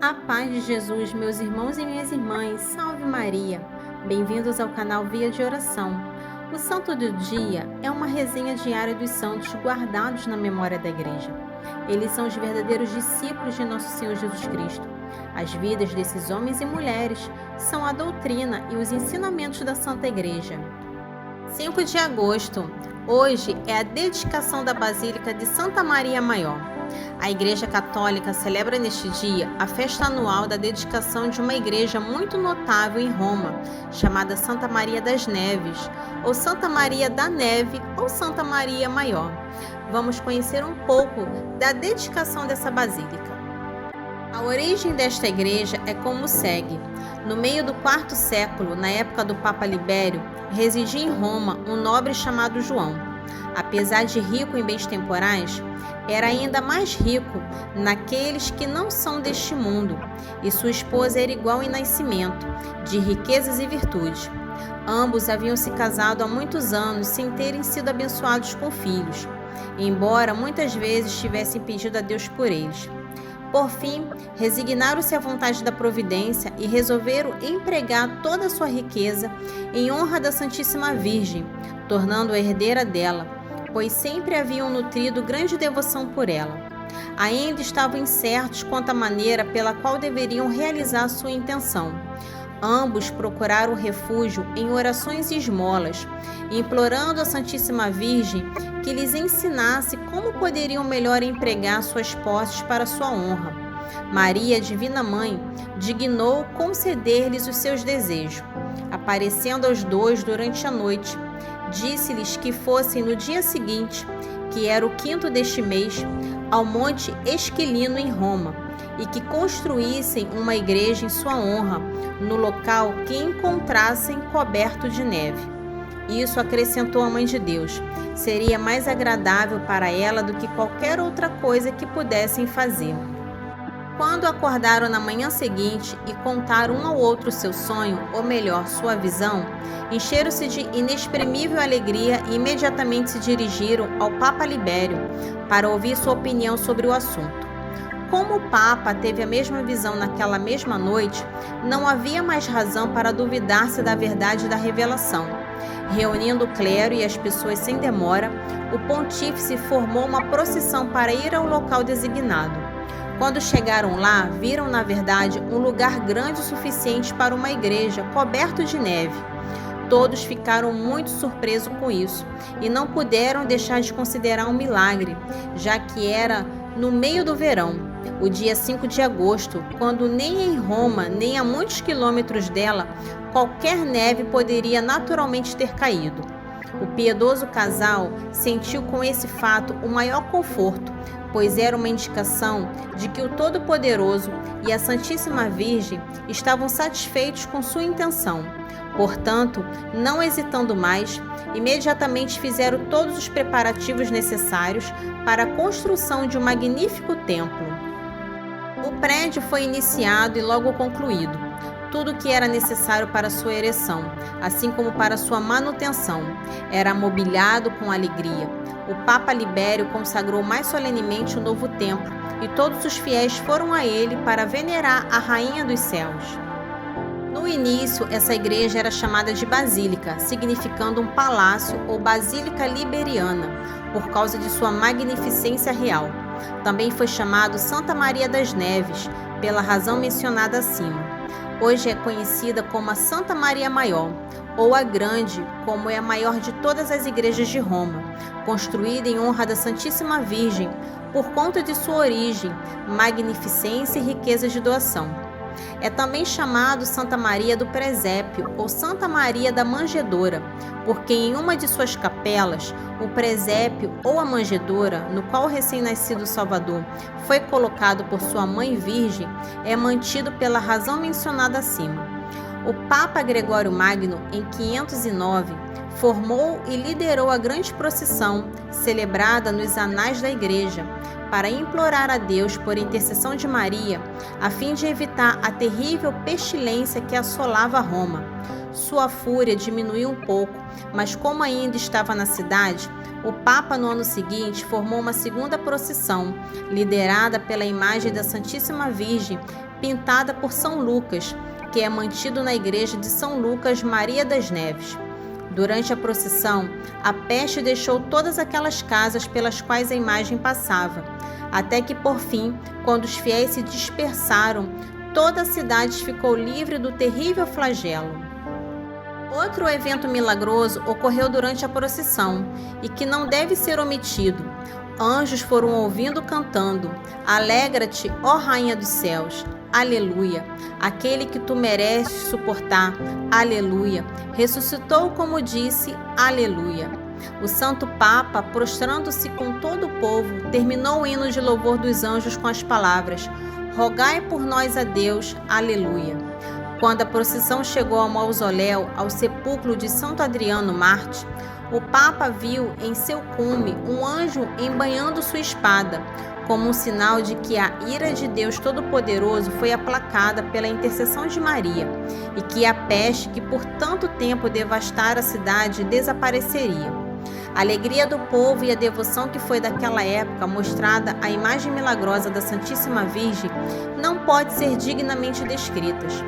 A paz de Jesus, meus irmãos e minhas irmãs, salve Maria! Bem-vindos ao canal Via de Oração. O Santo do Dia é uma resenha diária dos santos guardados na memória da Igreja. Eles são os verdadeiros discípulos de Nosso Senhor Jesus Cristo. As vidas desses homens e mulheres são a doutrina e os ensinamentos da Santa Igreja. 5 de agosto. Hoje é a dedicação da Basílica de Santa Maria Maior. A Igreja Católica celebra neste dia a festa anual da dedicação de uma igreja muito notável em Roma, chamada Santa Maria das Neves, ou Santa Maria da Neve, ou Santa Maria Maior. Vamos conhecer um pouco da dedicação dessa basílica. A origem desta igreja é como segue. No meio do quarto século, na época do Papa Libério, residia em Roma um nobre chamado João. Apesar de rico em bens temporais, era ainda mais rico naqueles que não são deste mundo, e sua esposa era igual em nascimento, de riquezas e virtudes. Ambos haviam se casado há muitos anos sem terem sido abençoados com filhos, embora muitas vezes tivessem pedido a Deus por eles. Por fim, resignaram-se à vontade da providência e resolveram empregar toda a sua riqueza em honra da Santíssima Virgem, tornando-a herdeira dela, pois sempre haviam nutrido grande devoção por ela. Ainda estavam incertos quanto à maneira pela qual deveriam realizar sua intenção. Ambos procuraram refúgio em orações e esmolas, implorando à Santíssima Virgem que lhes ensinasse como poderiam melhor empregar suas posses para sua honra. Maria, Divina Mãe, dignou conceder-lhes os seus desejos. Aparecendo aos dois durante a noite, disse-lhes que fossem no dia seguinte, que era o 5º deste mês, ao Monte Esquilino em Roma, e que construíssem uma igreja em sua honra, no local que encontrassem coberto de neve. Isso, acrescentou a Mãe de Deus, seria mais agradável para ela do que qualquer outra coisa que pudessem fazer. Quando acordaram na manhã seguinte e contaram um ao outro seu sonho, ou melhor, sua visão, encheram-se de inexprimível alegria e imediatamente se dirigiram ao Papa Libério para ouvir sua opinião sobre o assunto. Como o Papa teve a mesma visão naquela mesma noite, não havia mais razão para duvidar-se da verdade da revelação. Reunindo o clero e as pessoas sem demora, o pontífice formou uma procissão para ir ao local designado. Quando chegaram lá, viram, na verdade, um lugar grande o suficiente para uma igreja, coberto de neve. Todos ficaram muito surpresos com isso e não puderam deixar de considerar um milagre, já que era no meio do verão, o dia 5 de agosto, quando nem em Roma, nem a muitos quilômetros dela, qualquer neve poderia naturalmente ter caído. O piedoso casal sentiu com esse fato o maior conforto, pois era uma indicação de que o Todo-Poderoso e a Santíssima Virgem estavam satisfeitos com sua intenção. Portanto, não hesitando mais, imediatamente fizeram todos os preparativos necessários para a construção de um magnífico templo. O prédio foi iniciado e logo concluído. Tudo o que era necessário para sua ereção, assim como para sua manutenção, era mobiliado com alegria. O Papa Libério consagrou mais solenemente o novo templo e todos os fiéis foram a ele para venerar a Rainha dos Céus. No início, essa igreja era chamada de Basílica, significando um palácio ou Basílica Liberiana, por causa de sua magnificência real. Também foi chamado Santa Maria das Neves, pela razão mencionada acima. Hoje é conhecida como a Santa Maria Maior, ou a Grande, como é a maior de todas as igrejas de Roma, construída em honra da Santíssima Virgem, por conta de sua origem, magnificência e riqueza de doação. É também chamado Santa Maria do Presépio ou Santa Maria da Manjedoura, porque em uma de suas capelas, o presépio ou a manjedoura, no qual o recém-nascido Salvador foi colocado por sua mãe virgem, é mantido pela razão mencionada acima. O Papa Gregório Magno, em 509, formou e liderou a grande procissão, celebrada nos anais da Igreja, para implorar a Deus, por intercessão de Maria, a fim de evitar a terrível pestilência que assolava Roma. sua fúria diminuiu um pouco, mas como ainda estava na cidade, o Papa, no ano seguinte, formou uma segunda procissão, liderada pela imagem da Santíssima Virgem, pintada por São Lucas, que é mantido na igreja de São Lucas Maria das Neves. Durante a procissão, a peste deixou todas aquelas casas pelas quais a imagem passava, até que, por fim, quando os fiéis se dispersaram, toda a cidade ficou livre do terrível flagelo. Outro evento milagroso ocorreu durante a procissão e que não deve ser omitido. Anjos foram ouvindo cantando: Alegra-te, ó Rainha dos céus, aleluia. Aquele que tu mereces suportar, aleluia. Ressuscitou como disse, aleluia. O Santo Papa, prostrando-se com todo o povo, terminou o hino de louvor dos anjos com as palavras: Rogai por nós a Deus, aleluia. Quando a procissão chegou ao mausoléu, ao sepulcro de Santo Adriano Mártir, o Papa viu em seu cume um anjo embainhando sua espada, como um sinal de que a ira de Deus Todo-Poderoso foi aplacada pela intercessão de Maria e que a peste que por tanto tempo devastara a cidade desapareceria. A alegria do povo e a devoção que foi daquela época mostrada à imagem milagrosa da Santíssima Virgem não pode ser dignamente descritas.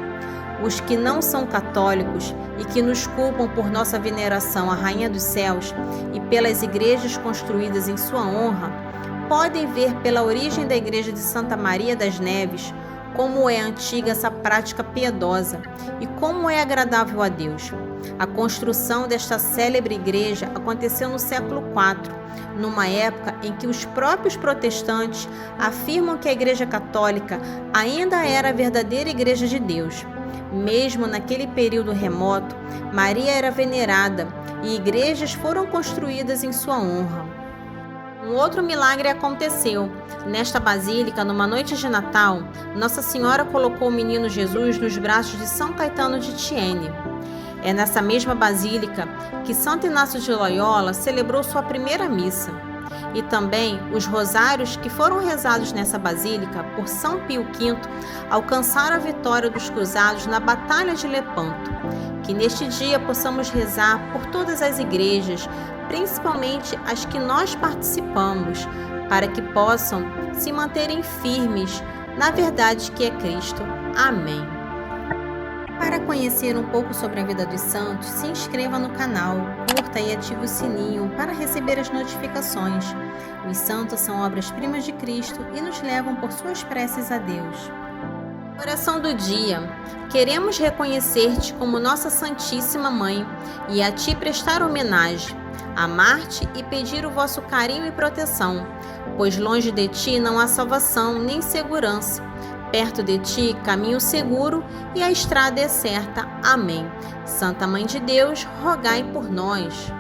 Os que não são católicos e que nos culpam por nossa veneração à Rainha dos Céus e pelas igrejas construídas em sua honra, podem ver pela origem da igreja de Santa Maria das Neves como é antiga essa prática piedosa e como é agradável a Deus. A construção desta célebre igreja aconteceu no século IV, numa época em que os próprios protestantes afirmam que a Igreja Católica ainda era a verdadeira Igreja de Deus. Mesmo naquele período remoto, Maria era venerada e igrejas foram construídas em sua honra. Um outro milagre aconteceu. Nesta basílica, numa noite de Natal, Nossa Senhora colocou o menino Jesus nos braços de São Caetano de Thiene. É nessa mesma basílica que Santo Inácio de Loyola celebrou sua primeira missa. E também os rosários que foram rezados nessa basílica por São Pio V alcançaram a vitória dos cruzados na Batalha de Lepanto. Que neste dia possamos rezar por todas as igrejas, principalmente as que nós participamos, para que possam se manterem firmes na verdade que é Cristo. Amém. Para conhecer um pouco sobre a vida dos santos, se inscreva no canal, curta e ative o sininho para receber as notificações. Os santos são obras-primas de Cristo e nos levam por suas preces a Deus. Oração do dia. Queremos reconhecer-te como nossa Santíssima Mãe e a ti prestar homenagem, amar-te e pedir o vosso carinho e proteção, pois longe de ti não há salvação nem segurança. Perto de ti, caminho seguro e a estrada é certa. Amém. Santa Mãe de Deus, rogai por nós.